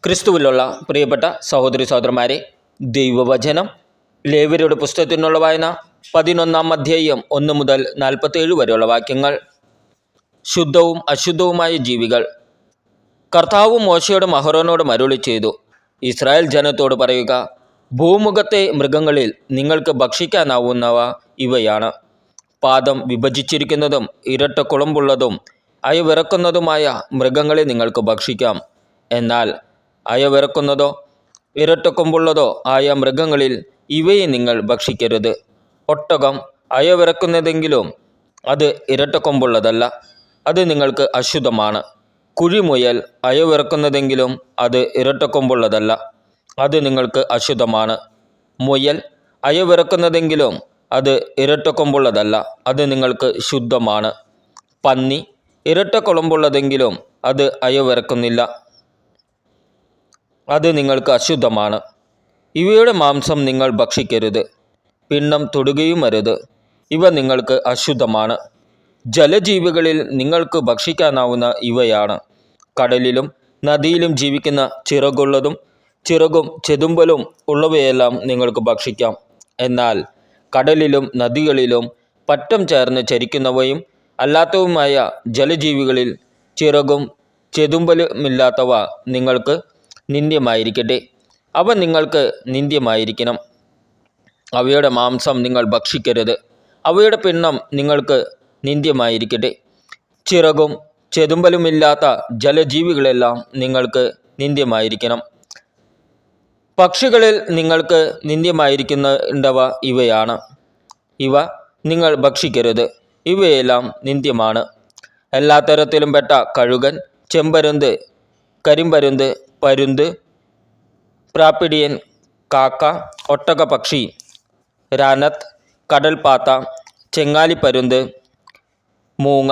ക്രിസ്തുവിലുള്ള പ്രിയപ്പെട്ട സഹോദരി സഹോദരന്മാരെ, ദൈവവചനം ലേവ്യരുടെ പുസ്തകത്തിനുള്ള വായന 11 അധ്യായം 1 മുതൽ 47 വരെയുള്ള വാക്യങ്ങൾ. ശുദ്ധവും അശുദ്ധവുമായ ജീവികൾ. കർത്താവ് മോശയോടും അഹരോനോടും അരുളി ചെയ്തു, ഇസ്രായേൽ ജനത്തോട് പറയുക, ഭൂമുഖത്തെ മൃഗങ്ങളിൽ നിങ്ങൾക്ക് ഭക്ഷിക്കാനാവുന്നവ ഇവയാണ്. പാദം വിഭജിച്ചിരിക്കുന്നതും ഇരട്ട കുളമ്പുള്ളതും അയവിറക്കുന്നതുമായ മൃഗങ്ങളെ നിങ്ങൾക്ക് ഭക്ഷിക്കാം. എന്നാൽ അയവിറക്കുന്നതോ ഇരട്ടക്കൊമ്പുള്ളതോ ആയ മൃഗങ്ങളിൽ ഇവയെ നിങ്ങൾ ഭക്ഷിക്കരുത്. ഒട്ടകം അയവിറക്കുന്നതെങ്കിലും അത് ഇരട്ടക്കൊമ്പുള്ളതല്ല, അത് നിങ്ങൾക്ക് അശുദ്ധമാണ്. കുഴിമുയൽ അയവിറക്കുന്നതെങ്കിലും അത് ഇരട്ടക്കൊമ്പുള്ളതല്ല, അത് നിങ്ങൾക്ക് അശുദ്ധമാണ്. മുയൽ അയവിറക്കുന്നതെങ്കിലും അത് ഇരട്ടക്കൊമ്പുള്ളതല്ല, അത് നിങ്ങൾക്ക് ശുദ്ധമാണ്. പന്നി ഇരട്ടക്കൊമ്പുള്ളതെങ്കിലും അത് അയവിറക്കുന്നില്ല, അത് നിങ്ങൾക്ക് അശുദ്ധമാണ്. ഇവയുടെ മാംസം നിങ്ങൾ ഭക്ഷിക്കരുത്, പിണ്ഡം തൊടുകയും അരുത്, ഇവ നിങ്ങൾക്ക് അശുദ്ധമാണ്. ജലജീവികളിൽ നിങ്ങൾക്ക് ഭക്ഷിക്കാനാവുന്ന ഇവയാണ്. കടലിലും നദിയിലും ജീവിക്കുന്ന ചിറകുള്ളതും ചിറകും ചെതുമ്പലും ഉള്ളവയെല്ലാം നിങ്ങൾക്ക് ഭക്ഷിക്കാം. എന്നാൽ കടലിലും നദികളിലും പറ്റം ചേർന്ന് ചരിക്കുന്നവയും അല്ലാത്തവുമായ ജലജീവികളിൽ ചിറകും ചെതുമ്പലുമില്ലാത്തവ നിങ്ങൾക്ക് നിന്ദ്യമായിരിക്കട്ടെ, അവ നിങ്ങൾക്ക് നിന്ദ്യമായിരിക്കണം. അവയുടെ മാംസം നിങ്ങൾ ഭക്ഷിക്കരുത്, അവയുടെ പിണ്ഡം നിങ്ങൾക്ക് നിന്ദ്യമായിരിക്കട്ടെ. ചിറകും ചെതുമ്പലുമില്ലാത്ത ജലജീവികളെല്ലാം നിങ്ങൾക്ക് നിന്ദ്യമായിരിക്കണം. പക്ഷികളിൽ നിങ്ങൾക്ക് നിന്ദ്യമായിരിക്കേണ്ടവ ഇവയാണ്. ഇവ നിങ്ങൾ ഭക്ഷിക്കരുത്, ഇവയെല്ലാം നിന്ദ്യമാണ്. എല്ലാ തരത്തിലും പെട്ട കഴുകൻ, ചെമ്പരുന്ത്, കരിമ്പരുന്ത്, പരുന്ത്, പ്രാപ്പിടിയൻ, കാക്ക, ഒട്ടകപക്ഷി, രാനത്ത്, കടൽപ്പാത്ത, ചെങ്ങാലിപ്പരുന്ത്, മൂങ്ങ,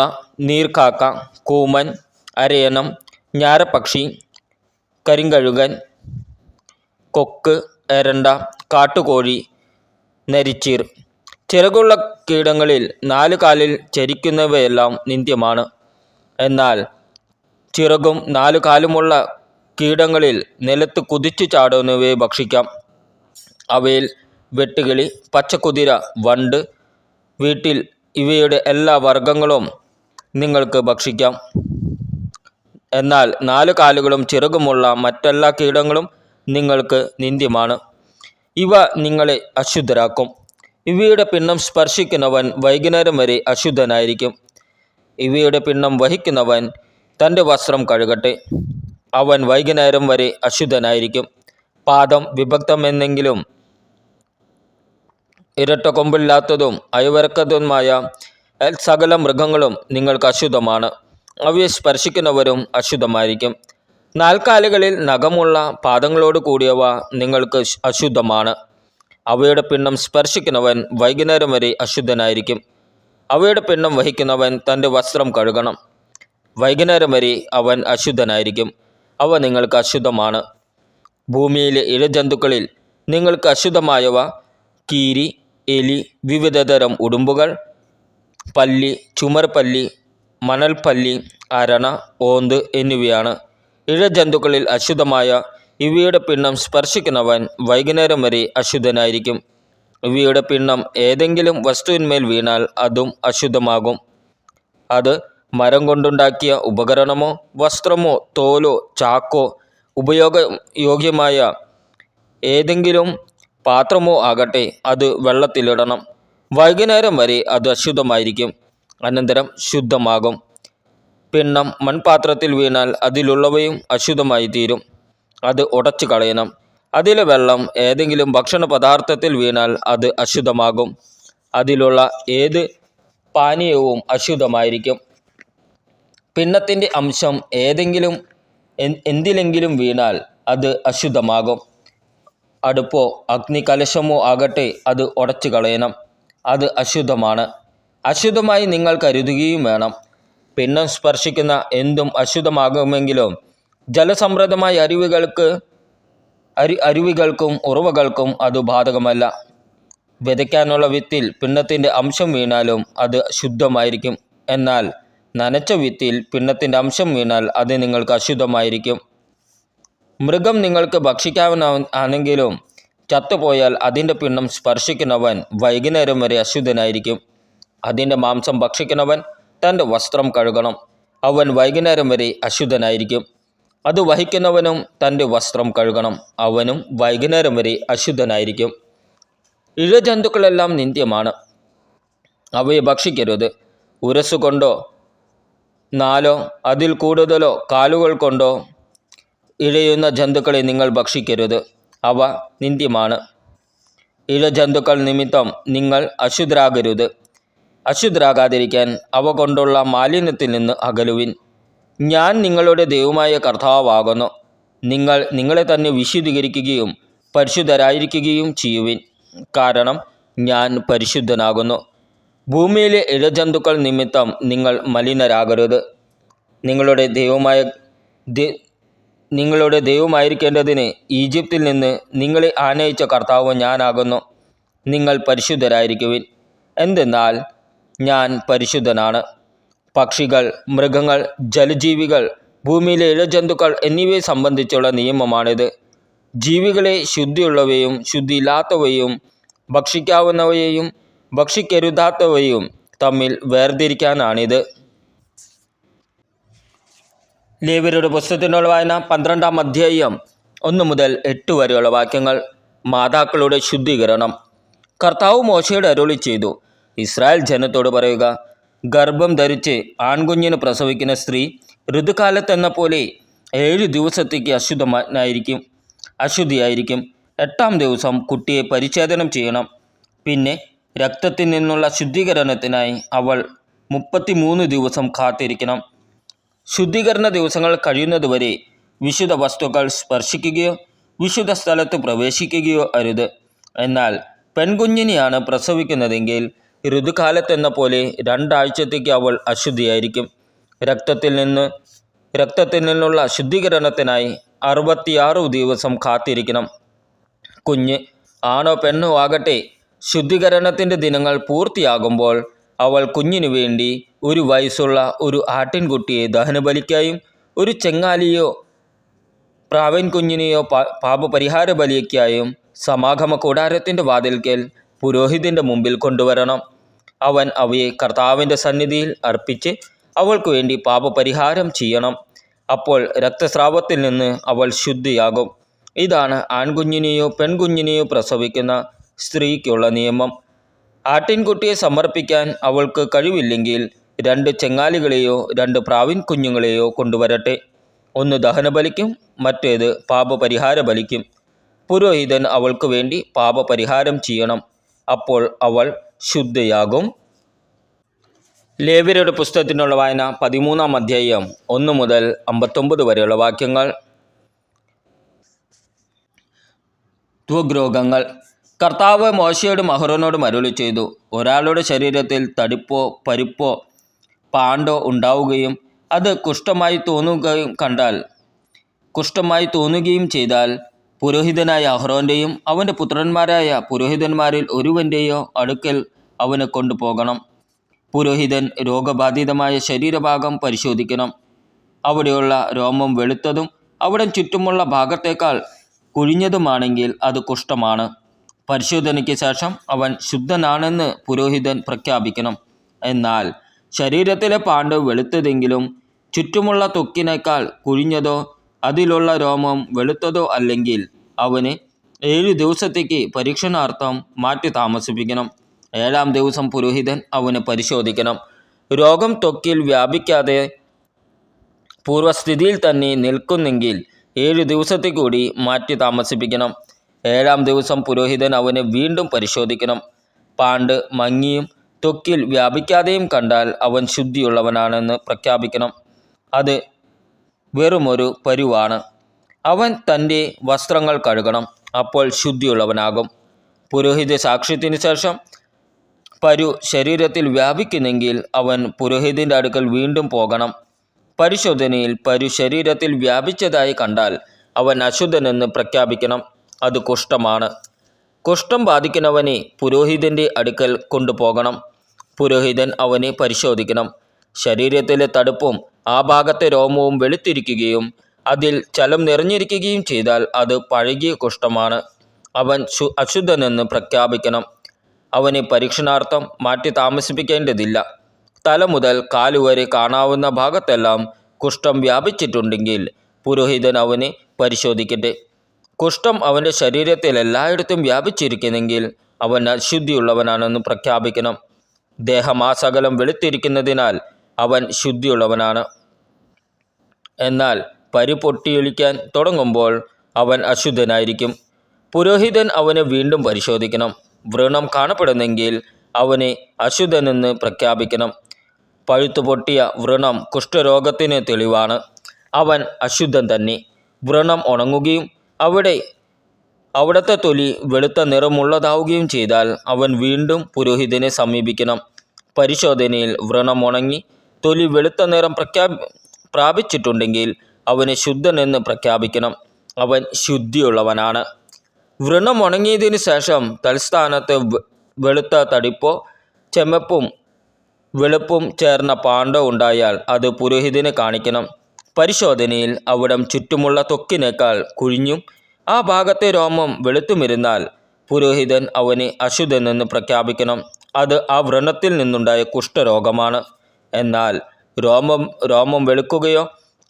നീർക്കാക്ക, കൂമൻ, അരയണം, ഞാരപ്പക്ഷി, കരിങ്കഴുകൻ, കൊക്ക്, എരണ്ട, കാട്ടുകോഴി, നരിച്ചീർ. ചിറകുള്ള കീടങ്ങളിൽ 4 കാലിൽ ചരിക്കുന്നവയെല്ലാം നിന്ദ്യമാണ്. എന്നാൽ ചിറകും 4 കാലുമുള്ള കീടങ്ങളിൽ നിലത്ത് കുതിച്ചു ചാടുന്നവയെ ഭക്ഷിക്കാം. അവയിൽ വെട്ടുകിളി, പച്ചക്കുതിര, വണ്ട്, വീട്ടിൽ ഇവയുടെ എല്ലാ വർഗങ്ങളും നിങ്ങൾക്ക് ഭക്ഷിക്കാം. എന്നാൽ 4 കാലുകളും ചിറകുമുള്ള മറ്റെല്ലാ കീടങ്ങളും നിങ്ങൾക്ക് നിന്ദ്യമാണ്. ഇവ നിങ്ങളെ അശുദ്ധരാക്കും. ഇവയുടെ പിണ്ഡം സ്പർശിക്കുന്നവൻ വൈകുന്നേരം വരെ അശുദ്ധനായിരിക്കും. ഇവയുടെ പിണ്ഡം വഹിക്കുന്നവൻ തൻ്റെ വസ്ത്രം കഴുകട്ടെ, അവൻ വൈകുന്നേരം വരെ അശുദ്ധനായിരിക്കും. പാദം വിഭക്തമെന്നെങ്കിലും ഇരട്ടക്കൊമ്പില്ലാത്തതും അയവിറക്കതുമായ സകല മൃഗങ്ങളും നിങ്ങൾക്ക് അശുദ്ധമാണ്. അവയെ സ്പർശിക്കുന്നവരും അശുദ്ധമായിരിക്കും. 4 കാലുകളിൽ നഖമുള്ള പാദങ്ങളോട് കൂടിയവ നിങ്ങൾക്ക് അശുദ്ധമാണ്. അവയുടെ പിണ്ഡം സ്പർശിക്കുന്നവൻ വൈകുന്നേരം വരെ അശുദ്ധനായിരിക്കും. അവയുടെ പിണ്ഡം വഹിക്കുന്നവൻ തൻ്റെ വസ്ത്രം കഴുകണം, വൈകുന്നേരം വരെ അവൻ അശുദ്ധനായിരിക്കും. അവ നിങ്ങൾക്ക് അശുദ്ധമാണ്. ഭൂമിയിലെ ഇഴജന്തുക്കളിൽ നിങ്ങൾക്ക് അശുദ്ധമായവ കീരി, എലി, വിവിധതരം ഉടുമ്പുകൾ, പല്ലി, ചുമർപല്ലി, മണൽപ്പല്ലി, അരണ, ഓന്ത് എന്നിവയാണ്. ഇഴജന്തുക്കളിൽ അശുദ്ധമായ ഇവയുടെ പിണ്ഡം സ്പർശിക്കുന്നവൻ വൈകുന്നേരം വരെ അശുദ്ധനായിരിക്കും. ഇവയുടെ പിണ്ഡം ഏതെങ്കിലും വസ്തുവിന്മേൽ വീണാൽ അതും അശുദ്ധമാകും. അത് മരം കൊണ്ടുണ്ടാക്കിയ ഉപകരണമോ വസ്ത്രമോ തോലോ ചാക്കോ ഉപയോഗയോഗ്യമായ ഏതെങ്കിലും പാത്രമോ ആകട്ടെ, അത് വെള്ളത്തിലിടണം. വൈകുന്നേരം വരെ അത് അശുദ്ധമായിരിക്കും, അനന്തരം ശുദ്ധമാകും. പിണ്ഡം മൺപാത്രത്തിൽ വീണാൽ അതിലുള്ളവയും അശുദ്ധമായി തീരും, അത് ഉടച്ചു കളയണം. അതിലെ വെള്ളം ഏതെങ്കിലും ഭക്ഷണ പദാർത്ഥത്തിൽ വീണാൽ അത് അശുദ്ധമാകും, അതിലുള്ള ഏത് പാനീയവും അശുദ്ധമായിരിക്കും. പിണ്ഡത്തിൻ്റെ അംശം എന്തിലെങ്കിലും വീണാൽ അത് അശുദ്ധമാകും. അടുപ്പോ അഗ്നികലശമോ ആകട്ടെ, അത് ഉടച്ചു കളയണം, അത് അശുദ്ധമാണ്. അശുദ്ധമായി നിങ്ങൾ കരുതുകയും വേണം. പിണ്ഡം സ്പർശിക്കുന്ന എന്തും അശുദ്ധമാകുമെങ്കിലും ജലസമൃദ്ധമായ അരുവികൾക്കും ഉറവകൾക്കും അത് ബാധകമല്ല. വിതയ്ക്കാനുള്ള വിത്തിൽ പിണ്ഡത്തിൻ്റെ അംശം വീണാലും അത് ശുദ്ധമായിരിക്കും. എന്നാൽ നനച്ച വിത്തിൽ പിണ്ഡത്തിൻ്റെ അംശം വീണാൽ അത് നിങ്ങൾക്ക് അശുദ്ധമായിരിക്കും. മൃഗം നിങ്ങൾക്ക് ഭക്ഷിക്കാവുന്നതാണെങ്കിലും ചത്തുപോയാൽ അതിൻ്റെ പിണ്ഡം സ്പർശിക്കുന്നവൻ വൈകുന്നേരം വരെ അശുദ്ധനായിരിക്കും. അതിൻ്റെ മാംസം ഭക്ഷിക്കുന്നവൻ തൻ്റെ വസ്ത്രം കഴുകണം, അവൻ വൈകുന്നേരം വരെ അശുദ്ധനായിരിക്കും. അത് വഹിക്കുന്നവനും തൻ്റെ വസ്ത്രം കഴുകണം, അവനും വൈകുന്നേരം വരെ അശുദ്ധനായിരിക്കും. ഇഴജന്തുക്കളെല്ലാം നിന്ദ്യമാണ്, അവയെ ഭക്ഷിക്കരുത്. ഉരസുകൊണ്ടോ 4 അതിൽ കൂടുതലോ കാലുകൾ കൊണ്ടോ ഇഴയുന്ന ജന്തുക്കളെ നിങ്ങൾ ഭക്ഷിക്കരുത്, അവ നിന്ദ്യമാണ്. ഇഴജന്തുക്കൾ നിമിത്തം നിങ്ങൾ അശുദ്ധരാകരുത്. അശുദ്ധരാകാതിരിക്കാൻ അവ കൊണ്ടുള്ള മാലിന്യത്തിൽ നിന്ന് അകലുവിൻ. ഞാൻ നിങ്ങളുടെ ദൈവമായ കർത്താവാകുന്നു. നിങ്ങൾ നിങ്ങളെ തന്നെ വിശുദ്ധീകരിക്കുകയും പരിശുദ്ധരായിരിക്കുകയും ചെയ്യുവിൻ, കാരണം ഞാൻ പരിശുദ്ധനാകുന്നു. ഭൂമിയിലെ ഇഴജന്തുക്കൾ നിമിത്തം നിങ്ങൾ മലിനരാകരുത്. നിങ്ങളുടെ ദൈവമായിരിക്കേണ്ടതിന് ഈജിപ്തിൽ നിന്ന് നിങ്ങളെ ആനയിച്ച കർത്താവ് ഞാനാകുന്നു. നിങ്ങൾ പരിശുദ്ധരായിരിക്കുവിൻ, എന്തെന്നാൽ ഞാൻ പരിശുദ്ധനാണ്. പക്ഷികൾ, മൃഗങ്ങൾ, ജലജീവികൾ, ഭൂമിയിലെ ഇഴജന്തുക്കൾ എന്നിവയെ സംബന്ധിച്ചുള്ള നിയമമാണിത്. ജീവികളെ ശുദ്ധിയുള്ളവയും ശുദ്ധിയില്ലാത്തവയും ഭക്ഷിക്കാവുന്നവയെയും ഭക്ഷിക്കരുതാത്തവയും തമ്മിൽ വേർതിരിക്കാനാണിത്. ലേവ്യരുടെ പുസ്തകത്തിനുള്ള വായന 12-ാം അധ്യായം 1 മുതൽ 8 വരെയുള്ള വാക്യങ്ങൾ. മാതാക്കളുടെ ശുദ്ധീകരണം. കർത്താവ് മോശയോട് അരുളി ചെയ്തു, ഇസ്രായേൽ ജനത്തോട് പറയുക, ഗർഭം ധരിച്ച് ആൺകുഞ്ഞിന് പ്രസവിക്കുന്ന സ്ത്രീ ഋതുകാലത്തെന്ന പോലെ 7 ദിവസത്തേക്ക് അശുദ്ധിയായിരിക്കും. 8-ാം ദിവസം കുട്ടിയെ പരിച്ഛേദനം ചെയ്യണം. പിന്നെ രക്തത്തിൽ നിന്നുള്ള ശുദ്ധീകരണത്തിനായി അവൾ 33 ദിവസം കാത്തിരിക്കണം. ശുദ്ധീകരണ ദിവസങ്ങൾ കഴിയുന്നതുവരെ വിശുദ്ധ വസ്തുക്കൾ സ്പർശിക്കുകയോ വിശുദ്ധ സ്ഥലത്ത് പ്രവേശിക്കുകയോ അരുത്. എന്നാൽ പെൺകുഞ്ഞിനെയാണ് പ്രസവിക്കുന്നതെങ്കിൽ ഋതുകാലത്തെന്ന പോലെ 2 ആഴ്ചത്തേക്ക് അവൾ അശുദ്ധിയായിരിക്കും. രക്തത്തിൽ നിന്നുള്ള ശുദ്ധീകരണത്തിനായി 66 ദിവസം കാത്തിരിക്കണം. കുഞ്ഞ് ആണോ പെണ്ണോ ആകട്ടെ, ശുദ്ധീകരണത്തിൻ്റെ ദിനങ്ങൾ പൂർത്തിയാകുമ്പോൾ അവൾ കുഞ്ഞിനു വേണ്ടി 1 വയസ്സുള്ള ഒരു ആട്ടിൻകുട്ടിയെ ദഹനബലിക്കായും 1 ചെങ്ങാലിയോ പ്രാവൻ കുഞ്ഞിനെയോ പാപപരിഹാര ബലിക്കായും സമാഗമ കൂടാരത്തിൻ്റെ വാതിൽക്കൽ പുരോഹിതൻ്റെ മുമ്പിൽ കൊണ്ടുവരണം. അവൻ അവയെ കർത്താവിൻ്റെ സന്നിധിയിൽ അർപ്പിച്ച് അവൾക്ക് വേണ്ടി പാപപരിഹാരം ചെയ്യണം. അപ്പോൾ രക്തസ്രാവത്തിൽ നിന്ന് അവൾ ശുദ്ധിയാകും. ഇതാണ് ആൺകുഞ്ഞിനെയോ പെൺകുഞ്ഞിനെയോ പ്രസവിക്കുന്ന സ്ത്രീക്കുള്ള നിയമം. ആട്ടിൻകുട്ടിയെ സമർപ്പിക്കാൻ അവൾക്ക് കഴിവില്ലെങ്കിൽ 2 ചെങ്ങാലികളെയോ 2 പ്രാവിൻ കുഞ്ഞുങ്ങളെയോ കൊണ്ടുവരട്ടെ. ഒന്ന് ദഹനബലിക്കും മറ്റേത് പാപപരിഹാര ബലിക്കും. പുരോഹിതൻ അവൾക്ക് വേണ്ടി പാപപരിഹാരം ചെയ്യണം. അപ്പോൾ അവൾ ശുദ്ധയാകും. ലേവ്യരുടെ പുസ്തകത്തിനുള്ള വായന 13-ാം അധ്യായം 1 മുതൽ 59 വരെയുള്ള വാക്യങ്ങൾ. ത്വഗ്രോഗങ്ങൾ. കർത്താവ് മോശയോടും അഹ്റോനോടും അരുളി ചെയ്തു, ഒരാളുടെ ശരീരത്തിൽ തടിപ്പോ പരിപ്പോ പാണ്ടോ ഉണ്ടാവുകയും അത് കുഷ്ഠമായി തോന്നുകയും ചെയ്താൽ പുരോഹിതനായ അഹ്റോൻ്റെയും അവൻ്റെ പുത്രന്മാരായ പുരോഹിതന്മാരിൽ ഒരുവൻ്റെയോ അടുക്കൽ അവനെ കൊണ്ടുപോകണം. പുരോഹിതൻ രോഗബാധിതമായ ശരീരഭാഗം പരിശോധിക്കണം. അവിടെയുള്ള രോമം വെളുത്തതും അവിടെ ചുറ്റുമുള്ള ഭാഗത്തേക്കാൾ കുഴിഞ്ഞതുമാണെങ്കിൽ അത് കുഷ്ഠമാണ്. പരിശോധനയ്ക്ക് ശേഷം അവൻ ശുദ്ധനാണെന്ന് പുരോഹിതൻ പ്രഖ്യാപിക്കണം. എന്നാൽ ശരീരത്തിലെ പാണ്ട് വെളുത്തതെങ്കിലും ചുറ്റുമുള്ള ത്വക്കിനേക്കാൾ കുഴിഞ്ഞതോ അതിലുള്ള രോമം വെളുത്തതോ അല്ലെങ്കിൽ അവന് 7 ദിവസത്തേക്ക് പരീക്ഷണാർത്ഥം മാറ്റി താമസിപ്പിക്കണം. 7-ാം ദിവസം പുരോഹിതൻ അവനെ പരിശോധിക്കണം. രോഗം ത്വക്കിൽ വ്യാപിക്കാതെ പൂർവ്വസ്ഥിതിയിൽ തന്നെ നിൽക്കുന്നെങ്കിൽ 7 ദിവസത്തേക്ക് കൂടി മാറ്റി താമസിപ്പിക്കണം. 7-ാം ദിവസം പുരോഹിതൻ അവനെ വീണ്ടും പരിശോധിക്കണം. പാണ്ട് മങ്ങിയും ത്വക്കിൽ വ്യാപിക്കാതെയും കണ്ടാൽ അവൻ ശുദ്ധിയുള്ളവനാണെന്ന് പ്രഖ്യാപിക്കണം. അത് വെറുമൊരു പരുവാണ്. അവൻ തൻ്റെ വസ്ത്രങ്ങൾ കഴുകണം, അപ്പോൾ ശുദ്ധിയുള്ളവനാകും. പുരോഹിത സാക്ഷ്യത്തിന് ശേഷം പരു ശരീരത്തിൽ വ്യാപിക്കുന്നെങ്കിൽ അവൻ പുരോഹിതൻ്റെ അടുക്കൽ വീണ്ടും പോകണം. പരിശോധനയിൽ പരു ശരീരത്തിൽ വ്യാപിച്ചതായി കണ്ടാൽ അവൻ അശുദ്ധനെന്ന് പ്രഖ്യാപിക്കണം. അത് കുഷ്ഠമാണ്. കുഷ്ഠം ബാധിക്കുന്നവനെ പുരോഹിതൻ്റെ അടുക്കൽ കൊണ്ടുപോകണം. പുരോഹിതൻ അവനെ പരിശോധിക്കണം. ശരീരത്തിലെ തടുപ്പും ആ ഭാഗത്തെ രോമവും വെളുത്തിരിക്കുകയും അതിൽ ജലം നിറഞ്ഞിരിക്കുകയും ചെയ്താൽ അത് പഴകിയ കുഷ്ഠമാണ്. അവൻ അശുദ്ധനെന്ന് പ്രഖ്യാപിക്കണം. അവനെ പരീക്ഷണാർത്ഥം മാറ്റി താമസിപ്പിക്കേണ്ടതില്ല. തല മുതൽ കാലുവരെ കാണാവുന്ന ഭാഗത്തെല്ലാം കുഷ്ഠം വ്യാപിച്ചിട്ടുണ്ടെങ്കിൽ പുരോഹിതൻ അവനെ പരിശോധിക്കട്ടെ. കുഷ്ഠം അവൻ്റെ ശരീരത്തിൽ എല്ലായിടത്തും വ്യാപിച്ചിരിക്കുന്നെങ്കിൽ അവൻ അശുദ്ധിയുള്ളവനാണെന്ന് പ്രഖ്യാപിക്കണം. ദേഹമാസകലം വെളുത്തിരിക്കുന്നതിനാൽ അവൻ ശുദ്ധിയുള്ളവനാണ്. എന്നാൽ പരി പൊട്ടിയൊലിക്കാൻ തുടങ്ങുമ്പോൾ അവൻ അശുദ്ധനായിരിക്കും. പുരോഹിതൻ അവനെ വീണ്ടും പരിശോധിക്കണം. വ്രണം കാണപ്പെടുന്നെങ്കിൽ അവനെ അശുദ്ധനെന്ന് പ്രഖ്യാപിക്കണം. പഴുത്തു പൊട്ടിയ വ്രണം കുഷ്ഠരോഗത്തിന് തെളിവാണ്. അവൻ അശുദ്ധൻ തന്നെ. വ്രണം ഉണങ്ങുകയും അവിടുത്തെ തൊലി വെളുത്ത നിറമുള്ളതാവുകയും ചെയ്താൽ അവൻ വീണ്ടും പുരോഹിതനെ സമീപിക്കണം. പരിശോധനയിൽ വ്രണം ഉണങ്ങി തൊലി വെളുത്ത നിറം പ്രാപിച്ചിട്ടുണ്ടെങ്കിൽ അവനെ ശുദ്ധനെന്ന് പ്രഖ്യാപിക്കണം. അവൻ ശുദ്ധിയുള്ളവനാണ്. വ്രണം ഉണങ്ങിയതിനു ശേഷം തൽസ്ഥാനത്ത് വെളുത്ത തടിപ്പോ ചെമപ്പും വെളുപ്പും ചേർന്ന പാണ്ടോ ഉണ്ടായാൽ അത് പുരോഹിതനെ കാണിക്കണം. പരിശോധനയിൽ അവിടം ചുറ്റുമുള്ള ത്വക്കിനേക്കാൾ കുഴിഞ്ഞും ആ ഭാഗത്തെ രോമം വെളുത്തുമിരുന്നാൽ പുരോഹിതൻ അവനെ അശുദ്ധനെന്ന് പ്രഖ്യാപിക്കണം. അത് ആ വ്രണത്തിൽ നിന്നുണ്ടായ കുഷ്ഠരോഗമാണ്. എന്നാൽ രോമം വെളുക്കുകയോ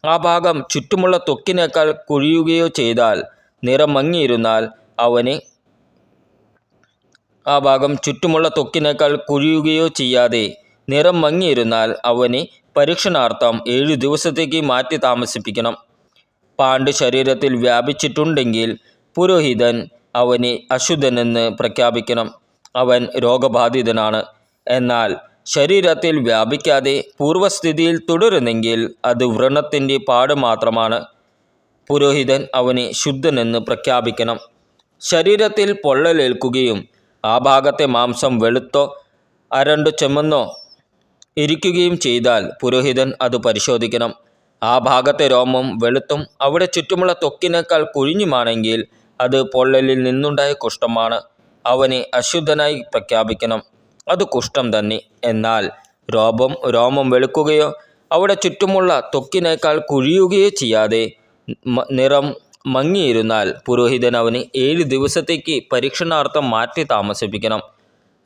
ആ ഭാഗം ചുറ്റുമുള്ള ത്വക്കിനേക്കാൾ കുഴിയുകയോ ചെയ്താൽ നിറം മങ്ങിയിരുന്നാൽ അവനെ പരീക്ഷണാർത്ഥം 7 ദിവസത്തേക്ക് മാറ്റി താമസിപ്പിക്കണം. പാണ്ട് ശരീരത്തിൽ വ്യാപിച്ചിട്ടുണ്ടെങ്കിൽ പുരോഹിതൻ അവനെ അശുദ്ധനെന്ന് പ്രഖ്യാപിക്കണം. അവൻ രോഗബാധിതനാണ്. എന്നാൽ ശരീരത്തിൽ വ്യാപിക്കാതെ പൂർവ്വസ്ഥിതിയിൽ തുടരുന്നെങ്കിൽ അത് വ്രണത്തിൻ്റെ പാട് മാത്രമാണ്. പുരോഹിതൻ അവനെ ശുദ്ധനെന്ന് പ്രഖ്യാപിക്കണം. ശരീരത്തിൽ പൊള്ളലേൽക്കുകയും ആ ഭാഗത്തെ മാംസം വെളുത്തോ അരണ്ടു ചെമ്മന്നോ ഇരിക്കുകയും ചെയ്താൽ പുരോഹിതൻ അത് പരിശോധിക്കണം. ആ ഭാഗത്തെ രോമം വെളുത്തും അവിടെ ചുറ്റുമുള്ള ത്വക്കിനേക്കാൾ കുഴിഞ്ഞുമാണെങ്കിൽ അത് പൊള്ളലിൽ നിന്നുണ്ടായ കുഷ്ഠമാണ്. അവനെ അശുദ്ധനായി പ്രഖ്യാപിക്കണം. അത് കുഷ്ഠം തന്നെ. എന്നാൽ രോമം വെളുക്കുകയോ അവിടെ ചുറ്റുമുള്ള ത്വക്കിനേക്കാൾ കുഴിയുകയോ ചെയ്യാതെ നിറം മങ്ങിയിരുന്നാൽ പുരോഹിതൻ അവനെ 7 ദിവസത്തേക്ക് പരീക്ഷണാർത്ഥം മാറ്റി താമസിപ്പിക്കണം.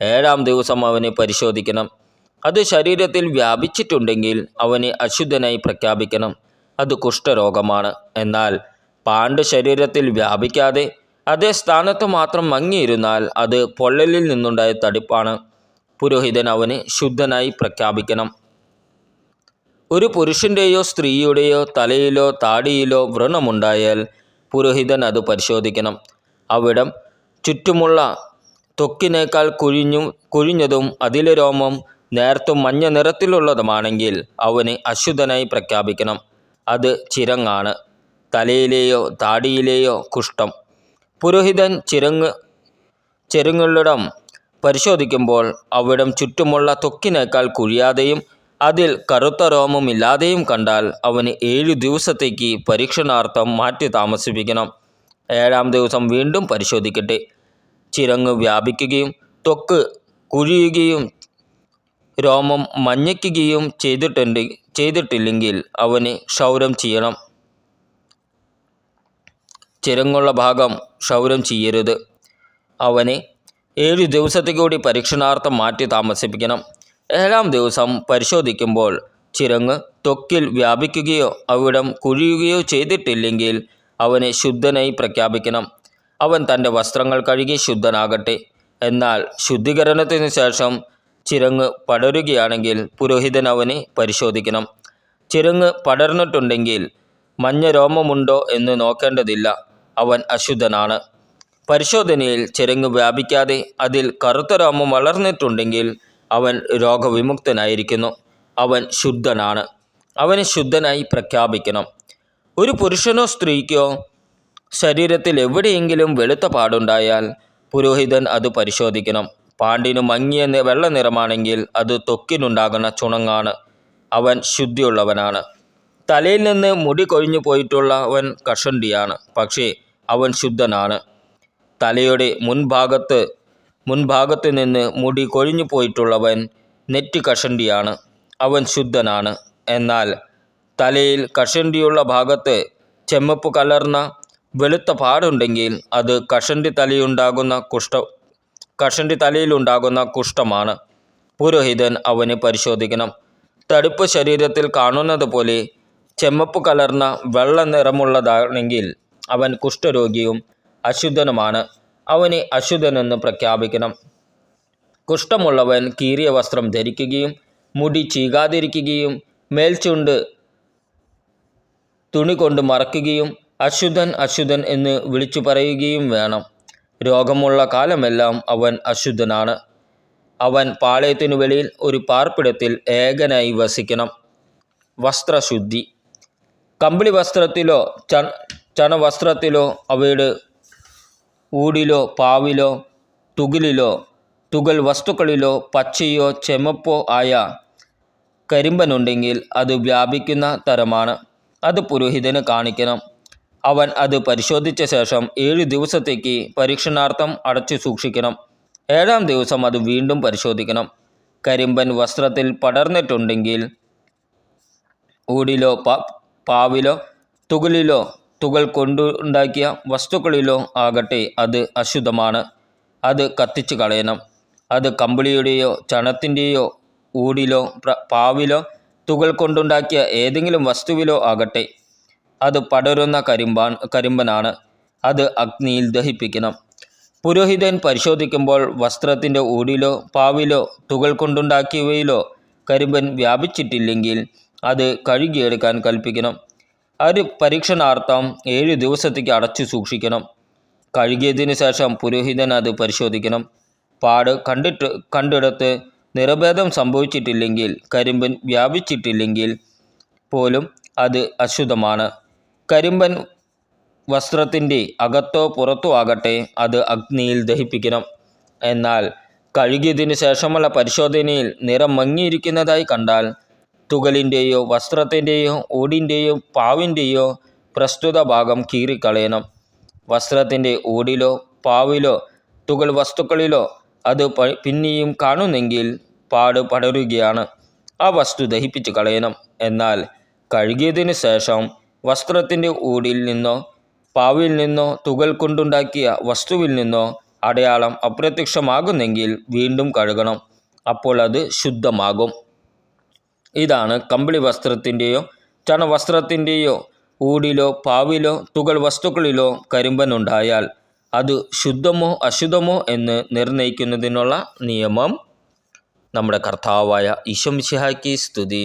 7-ാം ദിവസം അവനെ പരിശോധിക്കണം. അത് ശരീരത്തിൽ വ്യാപിച്ചിട്ടുണ്ടെങ്കിൽ അവനെ അശുദ്ധനായി പ്രഖ്യാപിക്കണം. അത് കുഷ്ഠരോഗമാണ്. എന്നാൽ പാണ്ട് ശരീരത്തിൽ വ്യാപിക്കാതെ അതേ സ്ഥാനത്ത് മാത്രം മങ്ങിയിരുന്നാൽ അത് പൊള്ളലിൽ നിന്നുണ്ടായ തടിപ്പാണ്. പുരോഹിതൻ അവനെ ശുദ്ധനായി പ്രഖ്യാപിക്കണം. ഒരു പുരുഷൻ്റെയോ സ്ത്രീയുടെയോ തലയിലോ താടിയിലോ വ്രണമുണ്ടായാൽ പുരോഹിതൻ അത് പരിശോധിക്കണം. അവിടം ചുറ്റുമുള്ള ത്വക്കിനേക്കാൾ കുഴിഞ്ഞതും അതിലെ രോമം നേർത്തും മഞ്ഞ നിറത്തിലുള്ളതുമാണെങ്കിൽ അവനെ അശുദ്ധനായി പ്രഖ്യാപിക്കണം. അത് ചിരങ്ങാണ്. തലയിലെയോ താടിയിലെയോ കുഷ്ഠം. പുരോഹിതൻ ചിരങ്ങുള്ളിടം പരിശോധിക്കുമ്പോൾ അവിടം ചുറ്റുമുള്ള ത്വക്കിനേക്കാൾ കുഴിയാതെയും അതിൽ കറുത്ത രോമമില്ലാതെയും കണ്ടാൽ അവന് 7 ദിവസത്തേക്ക് പരീക്ഷണാർത്ഥം മാറ്റി താമസിപ്പിക്കണം. 7-ാം ദിവസം വീണ്ടും പരിശോധിക്കട്ടെ. ചിരങ്ങ് വ്യാപിക്കുകയും ത്വക്ക് കുഴിയുകയും രോമം മഞ്ഞയ്ക്കുകയും ചെയ്തിട്ടില്ലെങ്കിൽ അവന് ക്ഷൗരം ചെയ്യണം. ചിരങ്ങുള്ള ഭാഗം ക്ഷൗരം ചെയ്യരുത്. അവനെ 7 ദിവസത്തേക്ക് കൂടി പരീക്ഷണാർത്ഥം മാറ്റി താമസിപ്പിക്കണം. 7-ാം ദിവസം പരിശോധിക്കുമ്പോൾ ചിരങ്ങ് ത്വക്കിൽ വ്യാപിക്കുകയോ അവിടം കുഴിയുകയോ ചെയ്തിട്ടില്ലെങ്കിൽ അവനെ ശുദ്ധനായി പ്രഖ്യാപിക്കണം. അവൻ തൻ്റെ വസ്ത്രങ്ങൾ കഴുകി ശുദ്ധനാകട്ടെ. എന്നാൽ ശുദ്ധീകരണത്തിന് ശേഷം ചിരങ്ങ് പടരുകയാണെങ്കിൽ പുരോഹിതൻ അവനെ പരിശോധിക്കണം. ചിരങ്ങ് പടർന്നിട്ടുണ്ടെങ്കിൽ മഞ്ഞ രോമമുണ്ടോ എന്ന് നോക്കേണ്ടതില്ല. അവൻ അശുദ്ധനാണ്. പരിശോധനയിൽ ചിരങ്ങ് വ്യാപിക്കാതെ അതിൽ കറുത്ത രോമം വളർന്നിട്ടുണ്ടെങ്കിൽ അവൻ രോഗവിമുക്തനായിരിക്കുന്നു. അവൻ ശുദ്ധനാണ്. അവനെ ശുദ്ധനായി പ്രഖ്യാപിക്കണം. ഒരു പുരുഷനോ സ്ത്രീക്കോ ശരീരത്തിൽ എവിടെയെങ്കിലും വെളുത്ത പാടുണ്ടായാൽ പുരോഹിതൻ അത് പരിശോധിക്കണം. പാണ്ടിനു മങ്ങിയ വെള്ള നിറമാണെങ്കിൽ അത് ത്വക്കിനുണ്ടാകുന്ന ചുണങ്ങാണ്. അവൻ ശുദ്ധിയുള്ളവനാണ്. തലയിൽ നിന്ന് മുടി കൊഴിഞ്ഞു പോയിട്ടുള്ളവൻ കഷണ്ടിയാണ്. പക്ഷേ അവൻ ശുദ്ധനാണ്. തലയുടെ മുൻഭാഗത്ത് നിന്ന് മുടി കൊഴിഞ്ഞു പോയിട്ടുള്ളവൻ നെറ്റി കഷണ്ടിയാണ്. അവൻ ശുദ്ധനാണ്. എന്നാൽ തലയിൽ കഷണ്ടിയുള്ള ഭാഗത്ത് ചെമ്മപ്പ് കലർന്ന വെളുത്ത പാടുണ്ടെങ്കിൽ അത് കഷണ്ടി തലയിലുണ്ടാകുന്ന കുഷ്ഠമാണ്. പുരോഹിതൻ അവനെ പരിശോധിക്കണം. തടിപ്പ് ശരീരത്തിൽ കാണുന്നത് പോലെ ചെമ്മപ്പ് കലർന്ന വെള്ള നിറമുള്ളതാണെങ്കിൽ അവൻ കുഷ്ഠരോഗിയും അശുദ്ധനുമാണ്. അവനെ അശുദ്ധനെന്ന് പ്രഖ്യാപിക്കണം. കുഷ്ഠമുള്ളവൻ കീറിയ വസ്ത്രം ധരിക്കുകയും മുടി ചീകാതിരിക്കുകയും മേൽചുണ്ട് തുണി കൊണ്ട് മറയ്ക്കുകയും അശുദ്ധൻ അശുദ്ധൻ എന്ന് വിളിച്ചു പറയുകയും വേണം. രോഗമുള്ള കാലമെല്ലാം അവൻ അശുദ്ധനാണ്. അവൻ പാളയത്തിനു വെളിയിൽ ഒരു പാർപ്പിടത്തിൽ ഏകനായി വസിക്കണം. വസ്ത്രശുദ്ധി. കമ്പിളി വസ്ത്രത്തിലോ ചണവസ്ത്രത്തിലോ അവയുടെ ഊടിലോ പാവിലോ തുകൽ വസ്തുക്കളിലോ പച്ചയോ ചെമപ്പോ ആയ കരിമ്പനുണ്ടെങ്കിൽ അത് വ്യാപിക്കുന്ന തരമാണ്. അത് പുരോഹിതന് കാണിക്കണം. അവൻ അത് പരിശോധിച്ച ശേഷം 7 ദിവസത്തേക്ക് പരീക്ഷണാർത്ഥം അടച്ചു സൂക്ഷിക്കണം. 7-ാം ദിവസം അത് വീണ്ടും പരിശോധിക്കണം. കരിമ്പൻ വസ്ത്രത്തിൽ പടർന്നിട്ടുണ്ടെങ്കിൽ ഊടിലോ പാവിലോ തുകൽ കൊണ്ടുണ്ടാക്കിയ വസ്തുക്കളിലോ ആകട്ടെ അത് അശുദ്ധമാണ്. അത് കത്തിച്ചു കളയണം. അത് കമ്പിളിയുടെയോ ചണത്തിൻ്റെയോ ഊടിലോ പാവിലോ തുകൽ കൊണ്ടുണ്ടാക്കിയ ഏതെങ്കിലും വസ്തുവിലോ ആകട്ടെ അത് പടരുന്ന കരിമ്പനാണ്. അത് അഗ്നിയിൽ ദഹിപ്പിക്കണം. പുരോഹിതൻ പരിശോധിക്കുമ്പോൾ വസ്ത്രത്തിൻ്റെ ഊടിലോ പാവിലോ തുകൽ കൊണ്ടുണ്ടാക്കിയവയിലോ കരിമ്പൻ വ്യാപിച്ചിട്ടില്ലെങ്കിൽ അത് കഴുകിയെടുക്കാൻ കൽപ്പിക്കണം. അത് പരീക്ഷണാർത്ഥം 7 ദിവസത്തേക്ക് അടച്ചു സൂക്ഷിക്കണം. കഴുകിയതിനു ശേഷം പുരോഹിതൻ അത് പരിശോധിക്കണം. പാട് കണ്ടിടത്ത് നിറഭേദം സംഭവിച്ചിട്ടില്ലെങ്കിൽ, കരിമ്പൻ വ്യാപിച്ചിട്ടില്ലെങ്കിൽ പോലും അത് അശുദ്ധമാണ്. കരിമ്പൻ വസ്ത്രത്തിൻ്റെ അകത്തോ പുറത്തോ ആകട്ടെ അത് അഗ്നിയിൽ ദഹിപ്പിക്കണം. എന്നാൽ കഴുകിയതിനു ശേഷമുള്ള പരിശോധനയിൽ നിറം മങ്ങിയിരിക്കുന്നതായി കണ്ടാൽ തുകലിൻ്റെയോ വസ്ത്രത്തിൻ്റെയോ ഊടിൻ്റെയോ പാവിൻ്റെയോ പ്രസ്തുത ഭാഗം കീറിക്കളയണം. വസ്ത്രത്തിൻ്റെ ഊടിലോ പാവിലോ തുകൽ വസ്തുക്കളിലോ അത് പിന്നെയും കാണുന്നെങ്കിൽ പാട് പടരുകയാണ്. ആ വസ്തു ദഹിപ്പിച്ച് കളയണം. എന്നാൽ കഴുകിയതിന് ശേഷം വസ്ത്രത്തിൻ്റെ ഊടിൽ നിന്നോ പാവിൽ നിന്നോ തുകൽ കൊണ്ടുണ്ടാക്കിയ വസ്തുവിൽ നിന്നോ അടയാളം അപ്രത്യക്ഷമാകുന്നെങ്കിൽ വീണ്ടും കഴുകണം. അപ്പോൾ അത് ശുദ്ധമാകും. ഇതാണ് കമ്പിളി വസ്ത്രത്തിൻ്റെയോ ചണവസ്ത്രത്തിൻ്റെയോ ഊടിലോ പാവിലോ തുകൽ വസ്തുക്കളിലോ കരിമ്പനുണ്ടായാൽ അത് ശുദ്ധമോ അശുദ്ധമോ എന്ന് നിർണയിക്കുന്നതിനുള്ള നിയമം. നമ്മുടെ കർത്താവായ ഈശോ മിശിഹായ്ക്ക് സ്തുതി.